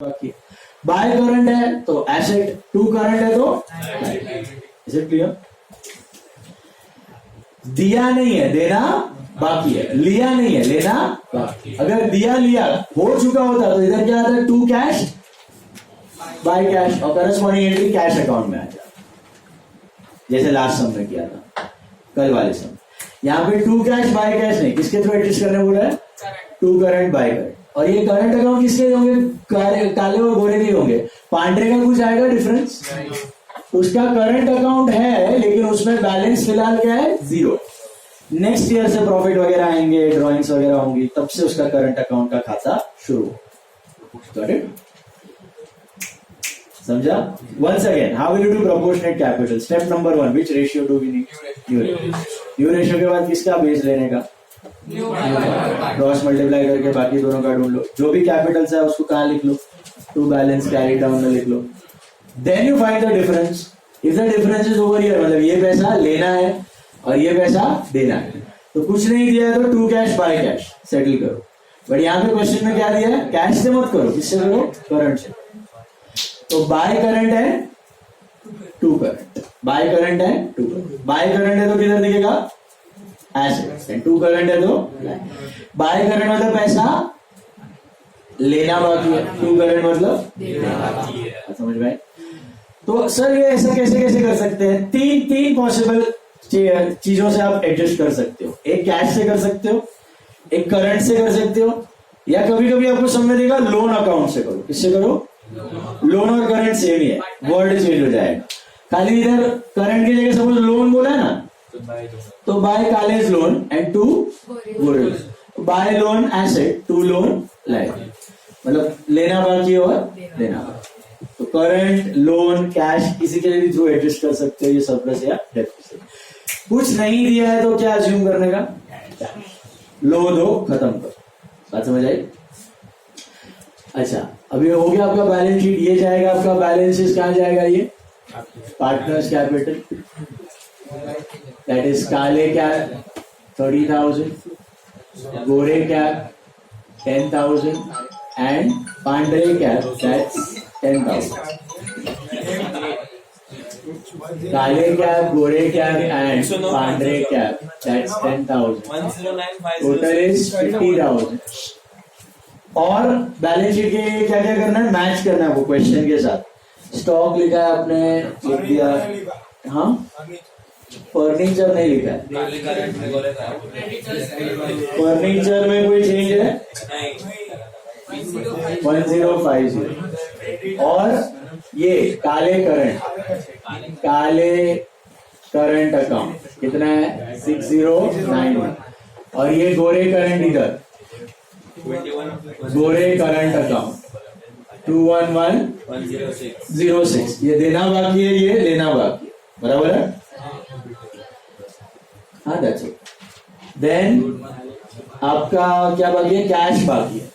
बाकी by current है तो एसेट, टू करंट है तो इज इट क्लियर? दिया नहीं है देना बाकी है, लिया नहीं है लेना बाकी। अगर दिया लिया हो चुका होता तो इधर क्या आता? टू कैश बाय कैश और करस्पॉन्डिंग एंट्री कैश अकाउंट में आ जाता, जैसे लास्ट सम में किया था कल वाले सम। यहां पे टू कैश बाय कैश नहीं, किसके थ्रू एडजस्ट करने बोला है? To current by current. और ये करंट अकाउंट किसके होंगे? काले और गोरे के होंगे। पांडरे का कुछ आएगा डिफरेंस? उसका करंट अकाउंट है लेकिन उसमें बैलेंस फिलहाल क्या है? जीरो। नेक्स्ट ईयर से प्रॉफिट वगैरह आएंगे, ड्रॉइंग्स वगैरह होंगी, तब से उसका करंट अकाउंट का खाता शुरू। समझा? Once again, how will you do proportionate capital? Step number 1, which ratio do we need? New ratio के बाद किसका बेस लेने का? क्रॉस मल्टीप्लाई करके बाकी दोनों का ढूंढ लो। जो भी कैपिटल्स है उसको कहाँ लिख लो? टू बैलेंस कैरी डाउन में लिख लो। Then you find the difference. If the difference is over here, मतलब ये पैसा लेना है और ये पैसा देना है, तो कुछ नहीं दिया है तो to cash by cash settle करो। बट यहाँ पे क्वेश्चन में क्या दिया है? कैश से मत करो, किससे करो? करंट से। तो बाय करंट है टू करंट, बाय करंट है टू करंट। बाय करंट है तो किधर दिखेगा? एसेट्स। एंड टू करंट है तो बाय करंट मतलब पैसा लेना बाकी है, टू करंट मतलब देना बाकी है। समझ में? तो सर ये ऐसा कैसे कैसे कर सकते हैं? तीन पॉसिबल चीजों से आप एडजस्ट कर सकते हो। एक कैश से कर सकते हो, एक करंट से कर सकते हो, या कभी कभी आपको समझ में देगा लोन अकाउंट से करो। किससे करो? लोन और करंट सेम ही है, वर्ड चेंज हो जाएगा। खाली इधर करंट की जगह सपोज लोन बोला है ना, तो by college loan and to borrows. By loan asset, to loan liability, मतलब लेना बाकी और देना बाकी। तो करंट, लोन, कैश किसी के भी थ्रू एडजस्ट कर सकते हो, ये सरप्लस या डेफिसिट। कुछ नहीं दिया है तो क्या अज्यूम करने का? लो दो खत्म करो। बात समझ आई? अच्छा, अभी हो गया आपका बैलेंस शीट। ये जाएगा आपका बैलेंसेस, कहाँ जाएगा? ये partners capital, that is Kale cap 30,000, Gore cap 10,000 and Pandre cap that's 10,000। Kale cap, Gore cap and Pandre cap that's 10,000। Total is 50,000। और बैलेंस शीट के क्या क्या करना है? मैच करना है वो क्वेश्चन के साथ। स्टॉक लिखा है आपने, लिख दिया। हाँ, फर्नीचर नहीं लिखा है। फर्नीचर में कोई चेंज है? 1050। और ये काले करंट अकाउंट कितना है? 6091। और ये गोरे करंट, इधर गोरे करंट अकाउंट 21106। ये देना बाकी है, ये लेना बाकी है, बराबर है? हाँ, दैट्स इट। देन आपका क्या बाकी है? कैश बाकी है।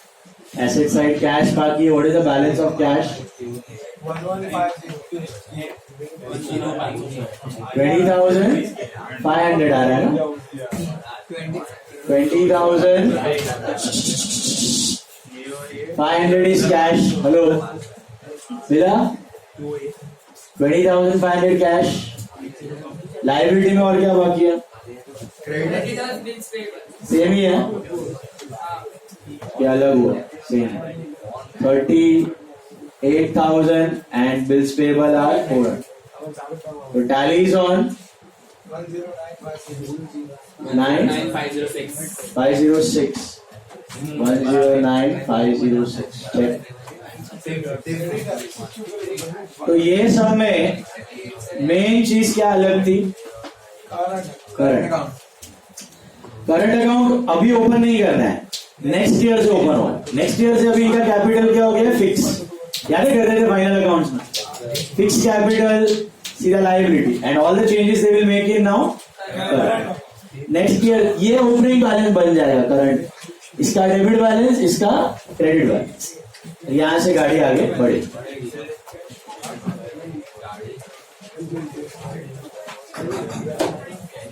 एसेट साइड कैश बाकी है। What is the balance of cash? 20,500 आ रहा है ना? 20,500 is cash. हेलो, मिला? 20,500 कैश। लाइबिलिटी में और क्या बाकी है? सेम ही है क्या अलग हुआ? Same. 38,000 and bills payable are 400। तो टैली इज ऑन 109,506 109,506। तो ये सब में मेन चीज क्या अलग थी? करंट अकाउंट अभी ओपन नहीं करना है, नेक्स्ट ईयर से ओपन होगा। नेक्स्ट ईयर से अभी इनका कैपिटल क्या हो गया? फिक्स। याद है करते थे फाइनल अकाउंट्स में? फिक्स कैपिटल सीधा liability and all the changes they will make in now current. Next year ये ओपनिंग बैलेंस बन जाएगा करंट, इसका डेबिट बैलेंस, इसका क्रेडिट बैलेंस। यहां से गाड़ी आगे बढ़े।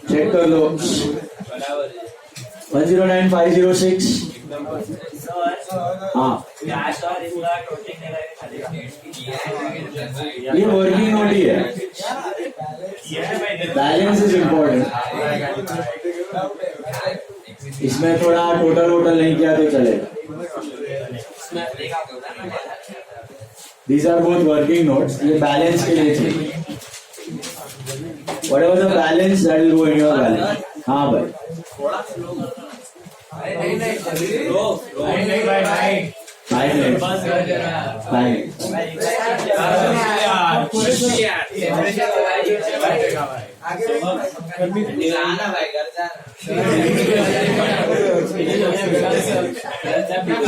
चेक कर लो। 109,506 हाँ, ये वर्किंग नोट ही है. Balance is important. इसमें थोड़ा टोटल वोटल नहीं किया तो चलेगा. These are both working notes. ये बैलेंस के लिए चाहिए. Whatever the balance that will go in your balance. हाँ भाई.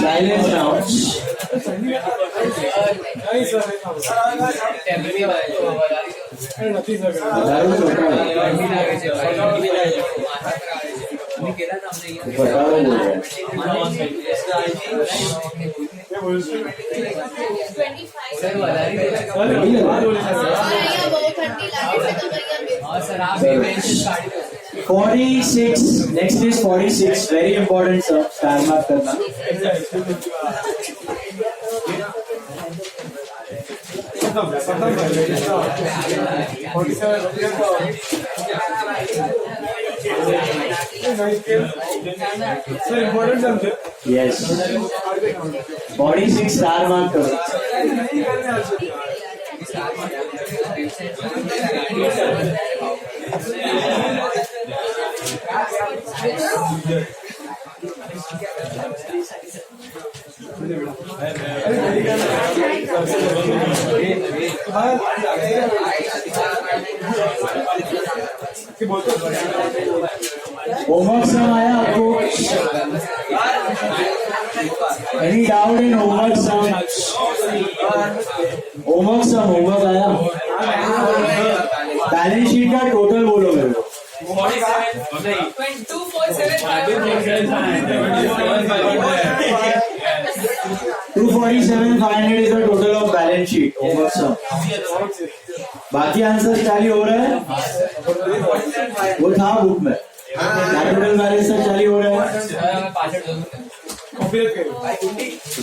Silence now. (46) Next is 46. Very important, sir. Star mark करना. Yes. 46 star mark करो. होमवर्क सम आया आपको? Any doubt in homework sum? Homework आया? बैलेंस शीट का टोटल बोलो मेरे को. 247,500 is the total of balance sheet. Homework sum. बाकी आंसर टैली हो रहा है? वो था बुक में. कैपिटल बैलेंस तक टैली हो रहा है?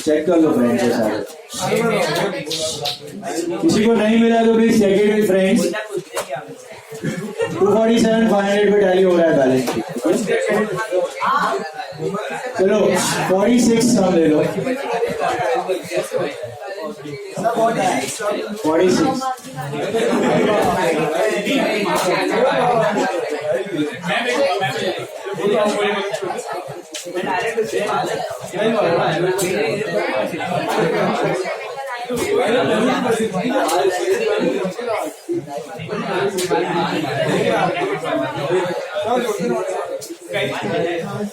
चेक कर लो फ्रेंड्स के साथ. किसी को नहीं मिला तो please check it with friends. 247,500 पे टैली हो रहा है बैलेंस शीट. चलो 46 सम ले लो. 46.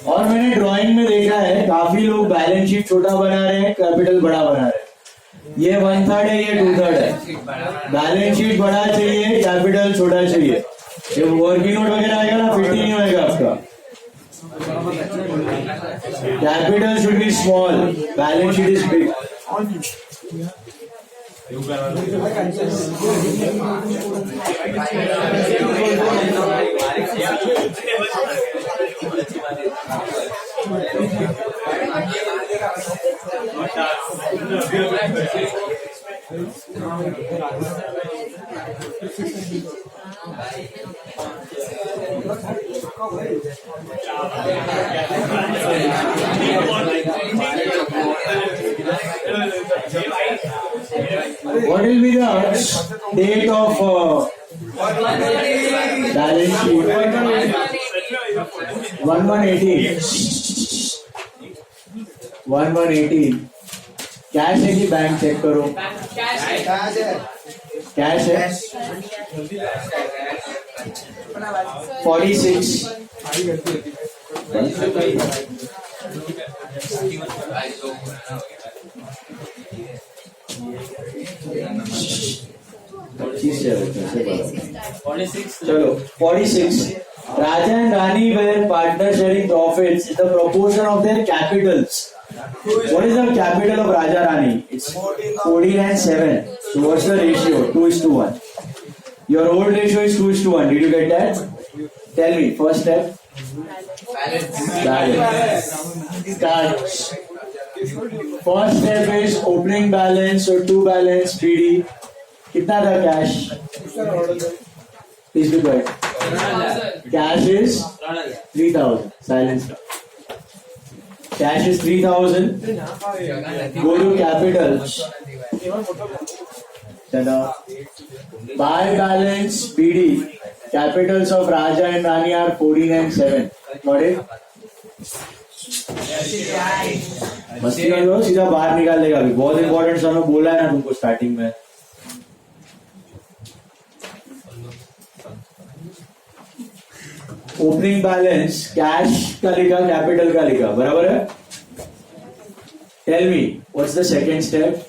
और मैंने ड्राइंग में देखा है काफी लोग बैलेंस शीट छोटा बना रहे हैं, कैपिटल बड़ा बना रहे हैं. ये 1/3 है, ये 2/3 है. बैलेंस शीट बड़ा चाहिए, कैपिटल छोटा चाहिए. ये वर्किंग नोट वगैरह आएगा ना, फिट ही नहीं होगा आपका. Capital should be small, balance sheet is big. What will be the date of balance sheet? 1118. 1118. Cash है कि बैंक चेक करो. कैश है. 46. चलो 46. Raja and Rani were partners sharing profits in the proportion of their capitals. What is the capital of Raja Rani? It's 14 and 7. So what's the ratio? 2:1. Your old ratio is 2:1. Did you get that? Tell me. First step. Balance. Start. First step is opening balance और to balance BD. कितना था cash? Please be quite. Cash is 3000. Silence. Cash is 3000. Go to capital. By balance BD, capitals of Raja and Rani are 14 and 7. Got it? मस्ती कर लो, सीधा बाहर निकाल लेगा. अभी बहुत इंपॉर्टेंट सर ने बोला है ना तुमको स्टार्टिंग में. ओपनिंग बैलेंस कैश का लिखा, कैपिटल का लिखा, बराबर है. Tell me what's the second step?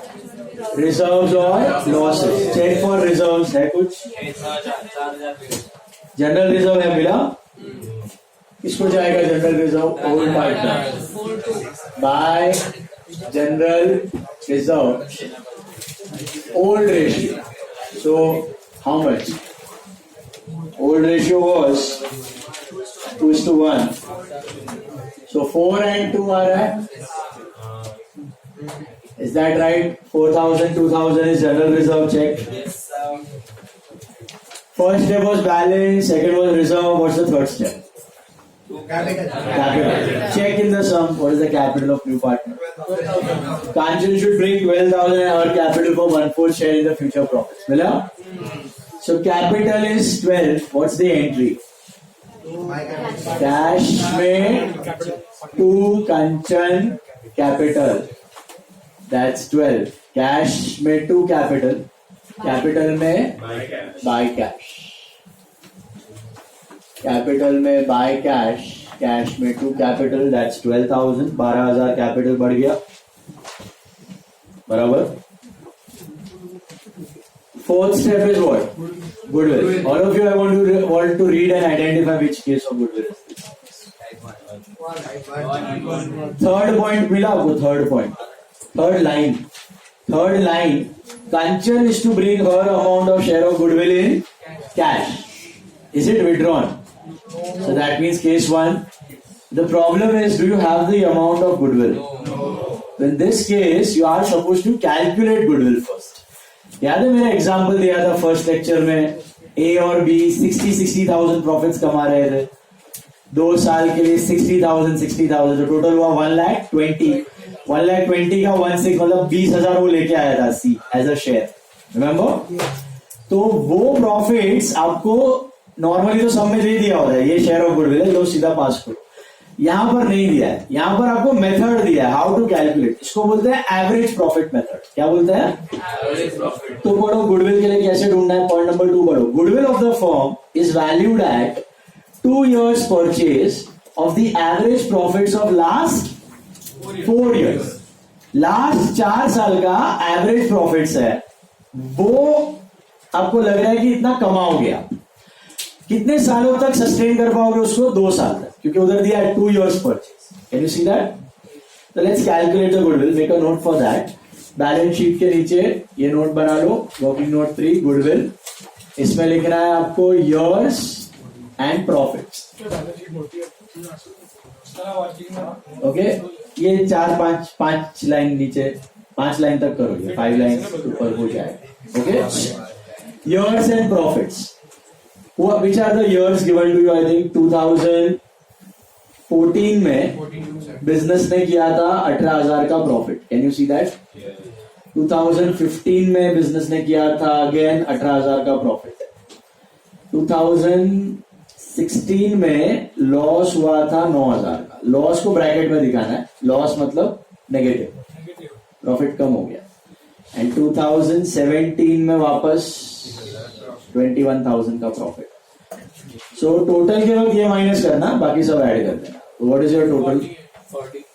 Reserves और लॉसेस. Check for reserves. है कुछ? जनरल रिजर्व है मिला. किसको जाएगा general reserve? Old partner. By general reserve old ratio. So how much? Old ratio was 2:1. So 4 and 2 आ रहा है. Is that right? 4,000, 2,000 is general reserve. Check. Yes, First step was balance. Second was reserve. What's the third step? capital. Check in the sum. What is the capital of new partner? Kanchan should bring 12,000 and our capital for 1/4 share in the future profits. Mila? So capital is 12. What's the entry? Cash में to Kanchan capital. That's 12. Cash में to capital. Capital में buy cash. Capital में buy cash. Cash में to capital. That's 12,000. 12,000 capital बढ़ गया. बराबर. Fourth step is what? Goodwill. All of you, I want to read and identify which case of goodwill is this. Third point मिला आपको. Third point. Third line. Kanchan is to bring her amount of share of goodwill in cash. Is it withdrawn? So that means case 1. The problem is, do you have the amount of goodwill? In this case, you are supposed to calculate goodwill first. याद है मेरा example दिया था first lecture में. A और B 60,000 profits कमा रहे थे 2 साल के लिए. 60,000 तो टोटल हुआ 1,20,000. 1,20,000 का 1/6 मतलब 20,000 वो लेके आया था C as a share. Remember? तो वो प्रॉफिट्स आपको नॉर्मली तो सब में दे दिया होता है. ये शेयर ऑफ गुडविल है, लो सीधा पास करो. यहां पर नहीं दिया है. यहां पर आपको मेथड दिया है हाउ टू कैलकुलेट. इसको बोलते हैं एवरेज प्रॉफिट मेथड. क्या बोलते हैं? Average profit. तो पढ़ो गुडविल के लिए कैसे ढूंढना है. पॉइंट नंबर 2 पढ़ो. Goodwill of the firm is valued eight 2 years purchase of the average profits of last 4 years. Last 4 साल का एवरेज प्रॉफिट्स है. वो आपको लग रहा है कि इतना कमाओगे आप. कितने सालों तक सस्टेन कर पाओगे उसको? 2 साल तक, क्योंकि उधर दिया है 2 years purchase. Can you see that? तो let's calculate the goodwill. Make a note for that. Balance sheet के नीचे ये नोट बना लो. Working note 3 goodwill. इसमें लिखना है आपको years एंड प्रॉफिट्स. ओके. ये 4-5 लाइन नीचे 5 लाइन तक करो. ये 5 लाइन ऊपर हो जाएगा. Okay. years and profits. Which are the years given to you? I think 2014 में बिजनेस ने किया था 18,000 का profit. Can you see that? 2015 में बिजनेस ने किया था अगेन 18,000 का प्रॉफिट. 2016 में लॉस हुआ था 9,000 का. लॉस को ब्रैकेट में दिखाना है. लॉस मतलब नेगेटिव, प्रॉफिट कम हो गया. एंड 2017 में वापस 21,000 का प्रॉफिट. सो टोटल के वक्त ये माइनस करना, बाकी सब ऐड कर देना. What is your total?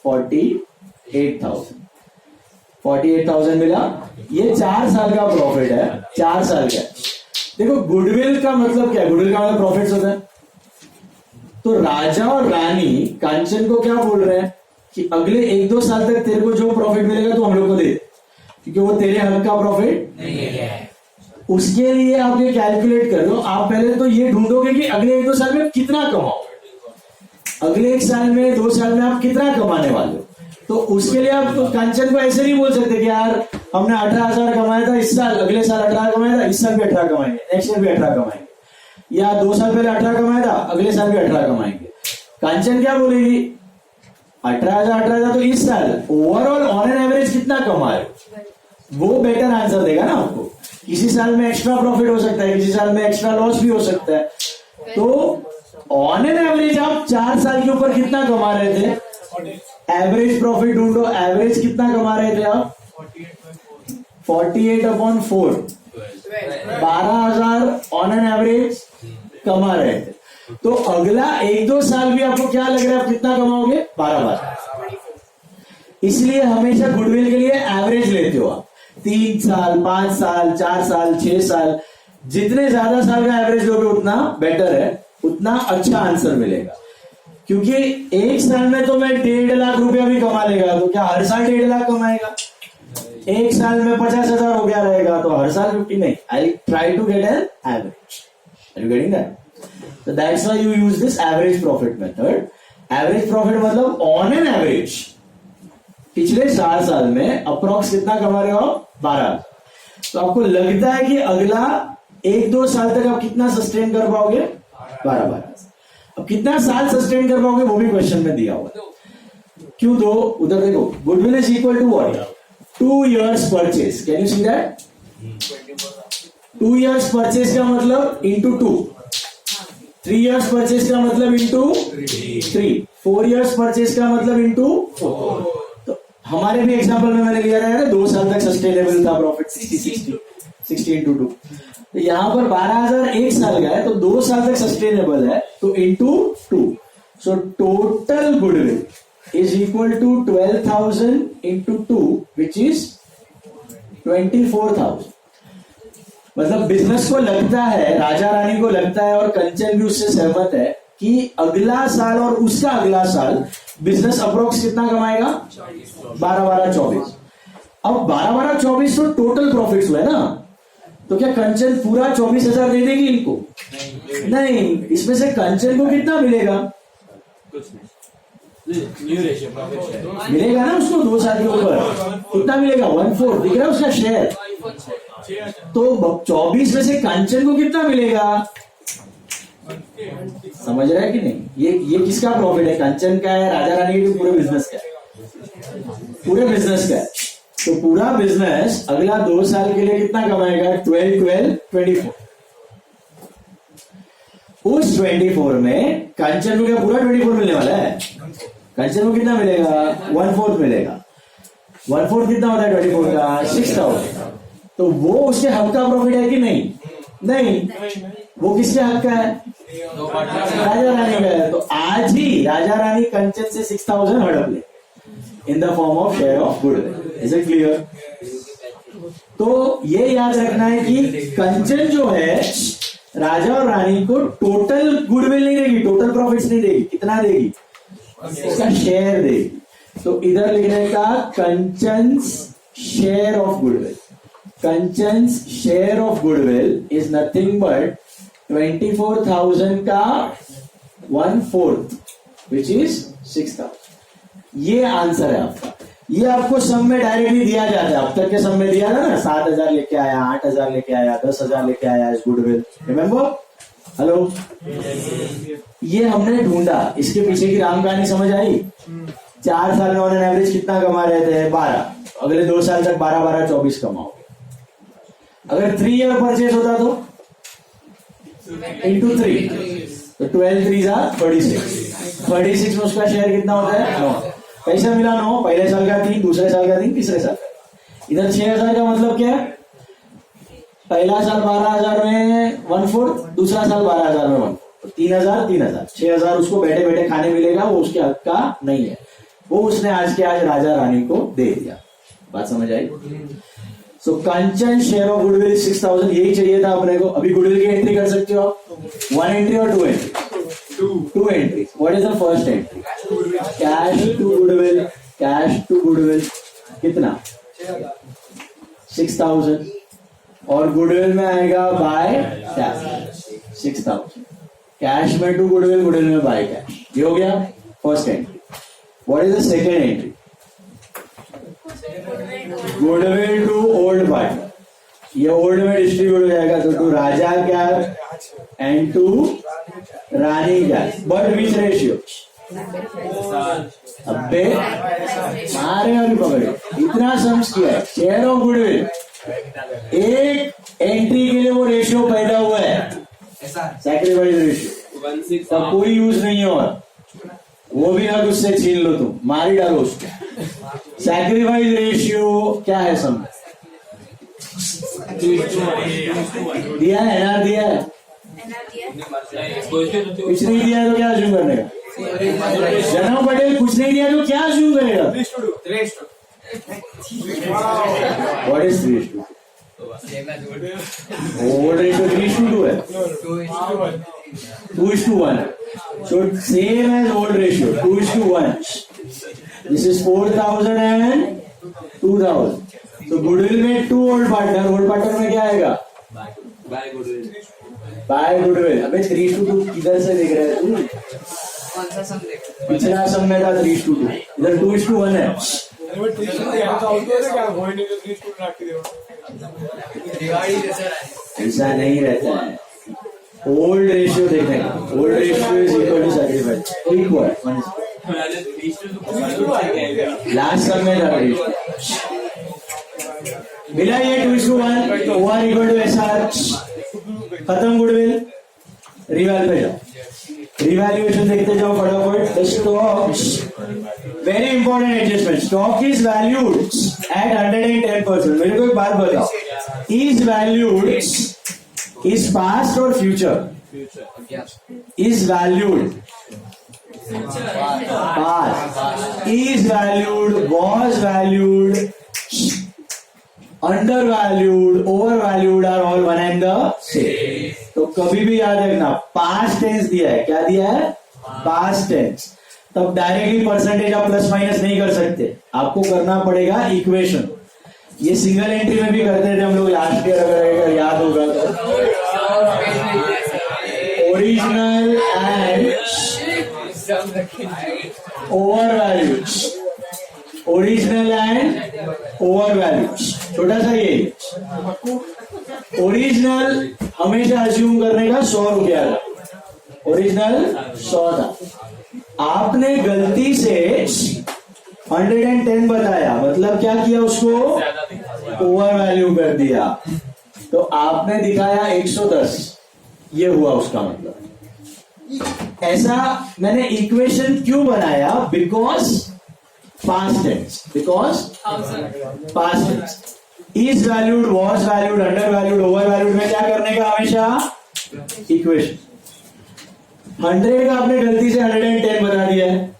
48,000. 48,000 मिला. ये 4 साल का प्रॉफिट है. 4 साल का. देखो गुडविल का मतलब क्या है? गुडविल का मतलब प्रॉफिट्स होता है. तो राजा और रानी कांचन को क्या बोल रहे हैं कि अगले 1-2 साल तक तेरे को जो प्रॉफिट मिलेगा तो हम लोग को दे, क्योंकि वो तेरे हक का प्रॉफिट नहीं है. उसके लिए आप ये कैलकुलेट कर लो. आप पहले तो ये ढूंढोगे कि अगले 1-2 साल में कितना कमाओगे. अगले 1 साल में 2 साल में आप कितना कमाने वाले हो. तो उसके लिए आप कंचन को ऐसे नहीं बोल सकते कि यार हमने 18,000 कमाया था इस साल, अगले साल 18 कमाया था, इस साल भी 18 कमाएंगे, नेक्स्ट ईयर भी 18 कमाएंगे, या 2 साल पहले 18 कमाया था, अगले साल भी 18 कमाएंगे। कंचन क्या बोलेगी, 18,000 तो इस साल ओवरऑल ऑन एन एवरेज कितना कमा रहे, वो बेटर आंसर देगा ना आपको। किसी साल में एक्स्ट्रा प्रॉफिट हो सकता है, किसी साल में एक्स्ट्रा लॉस भी हो सकता है। तो ऑन एन एवरेज आप 4 साल के ऊपर कितना कमा रहे थे, एवरेज प्रॉफिट ढूंढो, एवरेज कितना कमा रहे थे आप, 48/4, 12,000 ऑन एन एवरेज कमा रहे थे। तो अगला 1-2 साल भी आपको क्या लग रहा है आप कितना कमाओगे, 12,000। इसलिए हमेशा गुडविल के लिए एवरेज लेते हो आप, 3 साल, 5 साल, 4 साल, 6 साल, जितने ज्यादा साल का एवरेज लोगे उतना बेटर है, उतना अच्छा आंसर मिलेगा। क्योंकि 1 साल में तो मैं 1.5 लाख रुपया भी कमा लेगा, तो क्या हर साल 1.5 लाख कमाएगा, 1 साल में 50,000 हो गया रहेगा, तो हर साल 50 नहीं, I try to get an average. Are you getting that? So that's why you use this average profit method. Average profit मतलब on an average पिछले 4 साल में अप्रोक्स कितना कमा रहे हो आप, 12। तो आपको लगता है कि अगला 1-2 साल तक आप कितना सस्टेन कर पाओगे, 12। अब कितना साल सस्टेन कर पाओगे वो भी क्वेश्चन में दिया हुआ है। क्यों दो, उधर देखो, goodwill is equal to what, 2 years purchase. Can you see that? 2 years purchase का मतलब इंटू 2, 3 years परचेज का मतलब इंटू 3, 4 years परचेज का मतलब इंटू 4। तो हमारे भी एग्जांपल में मैंने लिया था 2 साल तक सस्टेनेबल था प्रॉफिट, 60 इंटू 2। तो यहां पर 12,000 1 साल का है, तो 2 साल तक सस्टेनेबल है, तो into 2। So total goodwill is equal to 12,000 into 2 which is 24,000। मतलब बिजनेस को लगता है, राजा रानी को लगता है और कंचन भी उससे सहमत है कि अगला साल और उसका अगला साल बिजनेस अप्रोक्स कितना कमाएगा, 12-12-24। अब 12-12-24 तो टोटल प्रॉफिट्स हुए ना, तो क्या कंचन पूरा 24,000 दे देगी इनको? नहीं, इसमें से कंचन को कितना मिलेगा, मिलेगा ना उसको 2 साल के ऊपर कितना मिलेगा, 1/4 दिख रहा है उसका शेयर। तो 24 में से कंचन को कितना मिलेगा, समझ रहा है कि नहीं? ये किसका प्रॉफिट है, कंचन का है, राजा रानी के, पूरे बिजनेस का है, पूरे बिजनेस का है। तो पूरा बिजनेस अगला 2 साल के लिए कितना कमाएगा, 12-12-24। उस 24 में कंचन को क्या पूरा 24 मिलने वाला है, कंचन को कितना मिलेगा, 1/4 मिलेगा। 1/4 कितना होता है 24 का, 6,000। तो वो उसके हक का प्रॉफिट है कि नहीं? नहीं, वो किसके हक का है, राजा रानी का है। तो आज ही राजा रानी कंचन से 6,000 हड़प ले in the form of share of goodwill. Is it clear? तो ये याद रखना है कि कंचन जो है राजा और रानी को टोटल गुडविल नहीं देगी, टोटल प्रॉफिट्स नहीं देगी, कितना देगी, उसका शेयर देगी। तो इधर लिखने का Kanchan's share of goodwill, Kanchan's share of goodwill is nothing but 24,000 का 1/4 विच इज 6,000। ये आंसर है आपका। ये आपको सम में डायरेक्टली दिया जाता है, अब तक के सम में दिया था ना, 7,000 लेके आया, 8,000 लेके आया, 10,000 लेके आया इस गुडविल, रिमेम्बर? हेलो, ये हमने ढूंढा, इसके पीछे की राम कहानी समझ आई? 4 साल में ऑन एन एवरेज कितना कमा रहे थे, 12, अगले 2 साल तक 12-12-24 कमाओगे। अगर 3 year परचेज होता तो इंटू 3, तो 12-3 36 में उसका शेयर कितना होता है, 9। पैसा मिला 9, पहले साल का 3, दूसरे साल का 3, तीसरे साल का। इधर 6,000 का मतलब क्या है, पहला साल 12,000 में 1/4, दूसरा साल 12,000 में 1/4, तो 3,000 6,000 उसको बैठे बैठे खाने मिलेगा, वो उसके हक का नहीं है, वो उसने आज के आज राजा रानी को दे दिया। बात समझ आई? सो कंचन शेयर ऑफ गुडविल 6,000, यही चाहिए था अपने को। अभी गुडविल की एंट्री कर सकते हो आप, 1 एंट्री और 2 entry, 2 entry. What is the first entry, cash to goodwill, cash to goodwill कितना, 6,000, और गुडविल में आएगा बाय कैश 6,000, कैश में टू गुडविल, गुडविल में बाय कैश। ये हो गया first entry. What is the second entry, goodwill to old partner, ये ओल्ड में डिस्ट्रीब्यूट हो जाएगा, तो to Raja cap and to Rani cap, but which ratio? अबे मारे अभी पकड़े, इतना सम्स किया है। शेयर ऑफ गुडविल, एक एंट्री के लिए वो रेशियो पैदा हुआ है, सैक्रिफाइस रेशियो, तब कोई यूज नहीं है, और वो भी हक उससे छीन लो, तुम मार ही डालो उसको। सैक्रिफाइस रेशियो क्या है? समझ दिया है, एनआर दिया है, कुछ नहीं दिया तो क्या अज्यूम करने का? जनाब पटेल कुछ नहीं दिया तो क्या अज्यूम करेगा? What is 3:2? ओल्ड रेशियो 3:2 है, 2:1, so same as old ratio, 2:1. This is 4,000 and 2,000. So goodwill में 2 old partner में क्या आएगा? By goodwill. अबे 3:2 किधर से देख रहे हैं तू? पिछला सम में था 3:2, इधर 2:1 है। ऐसा नहीं रहता है, ओल्ड रेशियो देखने का, old ratio is equal to sacrifice, equal last sum में था मिला ये 2:1, ओआर इक्वल टू एसआर, खत्म गुडविल, रिवैल्यू पे जाओ, रिवैल्यूएशन देखते जाओ फटाफट। The stock, very important adjustment, stock is valued at 110%। मेरे को एक बात बताओ, इज वैल्यूड इज पास्ट और future? Is valued past, is valued, was valued, under valued, over valued are all one and the same. तो कभी भी याद रखना, पास्ट टेंस दिया है, क्या दिया है? पास्ट टेंस, तब डायरेक्टली परसेंटेज आप प्लस माइनस नहीं कर सकते, आपको करना पड़ेगा इक्वेशन। ये सिंगल एंट्री में भी करते थे हम लोग लास्ट ईयर, अगर याद होगा तो। Original and over values, original and over values, छोटा सा ये ओरिजिनल हमेशा अज्यूम करने का 100 रुपया था, ओरिजिनल 100 था, आपने गलती से 110 बताया, मतलब क्या किया? उसको ओवर वैल्यू कर दिया, तो आपने दिखाया 110, ये हुआ उसका मतलब। ऐसा मैंने इक्वेशन क्यों बनाया? Because past tense, because past tense, is valued, was valued, under valued, over valued में क्या करने का? हमेशा इक्वेशन। 100 का आपने गलती से 110 बता दिया है,